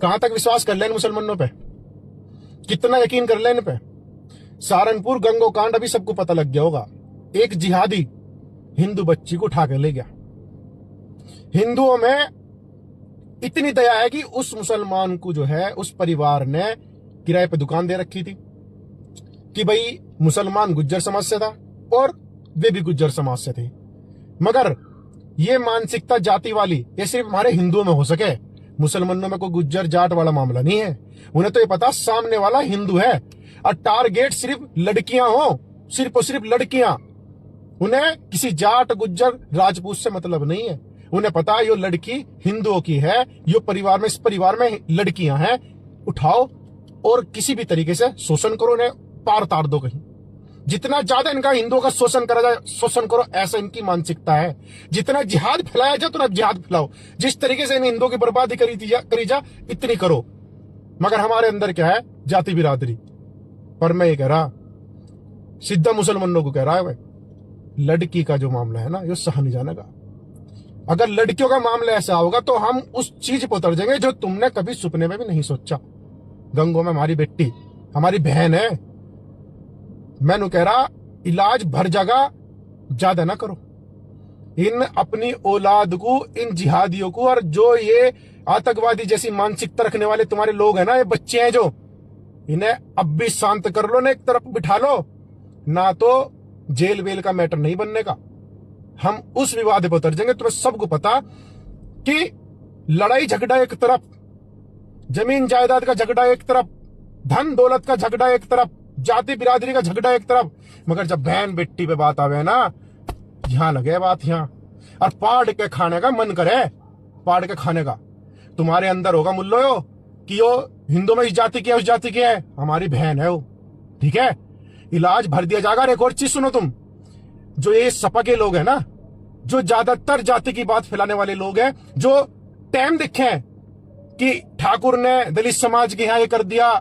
कहां तक विश्वास कर ले इन मुसलमानों पे, कितना यकीन कर ले इन पे। सहारनपुर गंगो कांड अभी सबको पता लग गया होगा। एक जिहादी हिंदू बच्ची को उठा कर ले गया। हिंदुओं में इतनी दया है कि उस मुसलमान को जो है उस परिवार ने किराए पे दुकान दे रखी थी कि भाई मुसलमान गुज्जर समाज से था और वे भी गुज्जर समाज से थे। मगर ये मानसिकता जाति वाली ये सिर्फ हमारे हिंदुओं में हो सके, मुसलमानों में कोई गुज्जर जाट वाला मामला नहीं है। उन्हें तो ये पता सामने वाला हिंदू है और टारगेट सिर्फ लड़कियां हो, सिर्फ और सिर्फ लड़कियां। उन्हें किसी जाट गुज्जर राजपूत से मतलब नहीं है। उन्हें पता है ये लड़की हिंदुओं की है, ये परिवार में, इस परिवार में लड़कियां हैं, उठाओ और किसी भी तरीके से शोषण करो, उन्हें पार तार दो कहीं। जितना ज्यादा इनका हिंदुओं का शोषण करा जाए, शोषण करो, ऐसा इनकी मानसिकता है। जितना जिहाद फैलाया जाए उतना जिहाद फैलाओ, जिस तरीके से इन हिंदुओं की बर्बादी करी जा इतनी करो। मगर हमारे अंदर क्या है, जाति बिरादरी। पर मैं ये कह रहा, सीधा मुसलमानों को कह रहा है, भाई लड़की का जो मामला है ना, ये सहा नहीं जाने का। अगर लड़कियों का मामला ऐसा होगा तो हम उस चीज पर उतर जाएंगे जो तुमने कभी सपने में भी नहीं सोचा। गंगो में हमारी बेटी, हमारी बहन है। मैं कह रहा, इलाज भर जगह ज्यादा ना करो। इन अपनी औलाद को, इन जिहादियों को, और जो ये आतंकवादी जैसी मानसिकता रखने वाले तुम्हारे लोग हैं ना, ये बच्चे हैं जो, इन्हें अब भी शांत कर लो ना, एक तरफ बिठा लो ना, तो जेल वेल का मैटर नहीं बनने का। हम उस विवाद पर उतर जाएंगे। तुम्हें सबको पता कि लड़ाई झगड़ा एक तरफ, जमीन जायदाद का झगड़ा एक तरफ, धन दौलत का झगड़ा एक तरफ, जाति बिरादरी का झगड़ा एक तरफ, मगर जब बहन बेटी पे बात आवे ना, यहां लगे बात यहां। और पाड़ के खाने का मन करे, पाड़ के खाने का। तुम्हारे अंदर होगा मुल्लो कि वो हिंदू में इस जाति की है, उस जाति की है, हमारी बहन है वो, ठीक है, इलाज भर दिया जाएगा। एक और चीज सुनो तुम, जो ये सपा के लोग हैं ना, जो ज्यादातर जाति की बात फैलाने वाले लोग हैं, जो टाइम देखे कि ठाकुर ने दलित समाज के यहां ये कर दिया,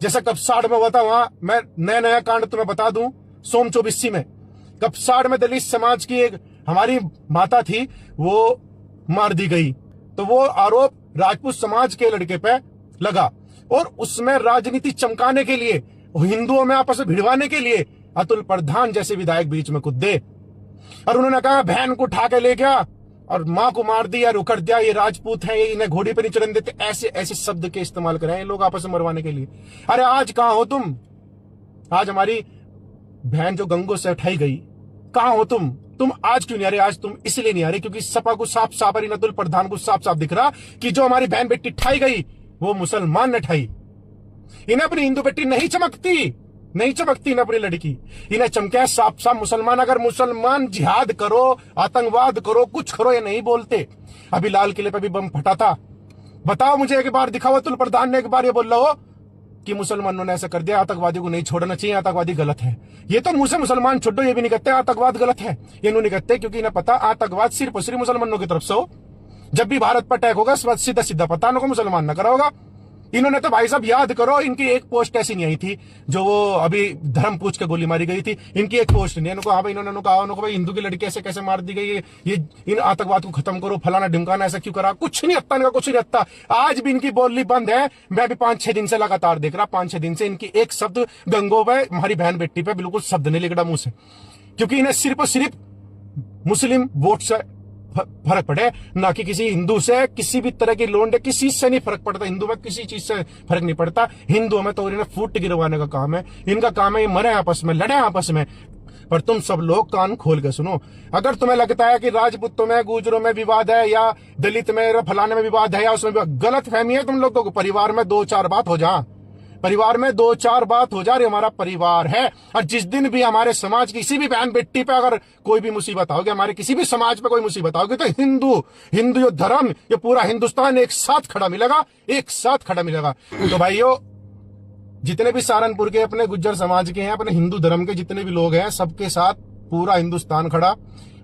जैसा कपसाड़ में हुआ था, वहां मैं नया नया कांड तुम्हें बता दूं, सोम 24 में कपसाड़ में दलित समाज की एक हमारी माता थी, वो मार दी गई। तो वो आरोप राजपूत समाज के लड़के पे लगा और उसमें राजनीति चमकाने के लिए, हिंदुओं में आपस में भिड़वाने के लिए अतुल प्रधान जैसे विधायक बीच में कूदे और उन्होंने कहा बहन को उठा के ले गया और मां को मार दिया, रुकड़ दिया, ये राजपूत है, ये इन्हें घोड़ी पे नहीं चढ़ने देते। ऐसे ऐसे शब्द के इस्तेमाल कर रहे हैं लोग आपस में मरवाने के लिए। अरे आज कहां हो तुम? आज हमारी बहन जो गंगो से उठाई गई, कहां हो तुम? तुम आज क्यों नहीं आ रहे? आज तुम इसलिए नहीं आ रहे क्योंकि सपा को साफ साफ, अतुल प्रधान को साफ साफ दिख रहा कि जो हमारी बहन बेटी उठाई गई वो मुसलमान ने उठाई। इन्हें अपनी हिंदू बेटी नहीं चमकती, नहीं चमकती इन्हें अपनी लड़की, इन्हें चमके साफ साफ मुसलमान। अगर मुसलमान जिहाद करो, आतंकवाद करो, कुछ करो, ये नहीं बोलते। अभी लाल किले पे भी बम फटा था। बताओ मुझे एक बार दिखाओ अतुल प्रधान ने एक बार ये बोल रहा हो कि मुसलमानों ने ऐसा कर दिया, आतंकवादी को नहीं छोड़ना चाहिए, आतंकवादी गलत है। ये तो मुंह से मुसलमान छोड़ो, ये भी नहीं कहते आतंकवाद गलत है। ये नहीं कहते क्योंकि इन्हें पता आतंकवाद सिर्फ और सिर्फ मुसलमानों की तरफ से हो। जब भी भारत पर अटैक होगा सीधा सीधा पता को मुसलमान न करा होगा। इन्होंने तो भाई साहब याद करो, इनकी एक पोस्ट ऐसी नहीं आई थी जो वो अभी धर्म पूछ के गोली मारी गई थी। इनकी एक पोस्ट नहीं। इनको हाँ भाई, इन्होंने कहा उनको भाई हिंदू की लड़की ऐसे कैसे मार दी गई, ये इन आतंकवाद को खत्म करो, फलाना ढिमकाना, ऐसा क्यों करा? कुछ नहीं हत्ता, इनका कुछ नहीं हत्ता। आज भी इनकी बोली बंद है। मैं भी 5-6 दिन से लगातार देख रहा, 5-6 दिन से इनकी एक शब्द गंगो पे, हमारी बहन बेटी पे बिल्कुल शब्द नहीं लिखा मुंह से, क्योंकि इन्हें सिर्फ और सिर्फ मुस्लिम वोट से फर्क पड़े, ना कि किसी हिंदू से, किसी भी तरह की लोंडे, किसी से नहीं फर्क पड़ता। हिंदू में किसी चीज से फर्क नहीं पड़ता। हिंदुओं में तो इन्हें फूट गिरवाने का काम है। इनका काम है ये मरे आपस में, लड़े आपस में। पर तुम सब लोग कान खोल के सुनो। अगर तुम्हें लगता है कि राजपूतों में, गुजरों में विवाद है या दलित में, फलाने में विवाद है या उसमें गलत फहमी है तुम लोगों को। परिवार में 2-4 बात हो जा, परिवार में 2-4 बात हो जा रही, हमारा परिवार है। और जिस दिन भी हमारे समाज की किसी भी बहन बेटी पे अगर कोई भी मुसीबत आओगे, हमारे किसी भी समाज पे कोई मुसीबत आओगे, तो हिंदू यो धर्म, ये पूरा हिंदुस्तान एक साथ खड़ा मिलेगा, एक साथ खड़ा मिलेगा। तो भाइयों, जितने भी सहारनपुर के अपने गुज्जर समाज के हैं, अपने हिंदू धर्म के जितने भी लोग हैं, सबके साथ पूरा हिंदुस्तान खड़ा।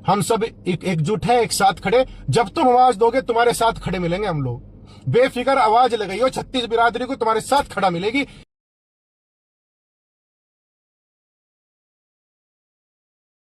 हम सब एकजुट है, एक साथ खड़े। जब तुम आवाज दोगे तुम्हारे साथ खड़े मिलेंगे हम लोग। बेफिक्र आवाज लगाइयो, 36 बिरादरी को तुम्हारे साथ खड़ा मिलेगी।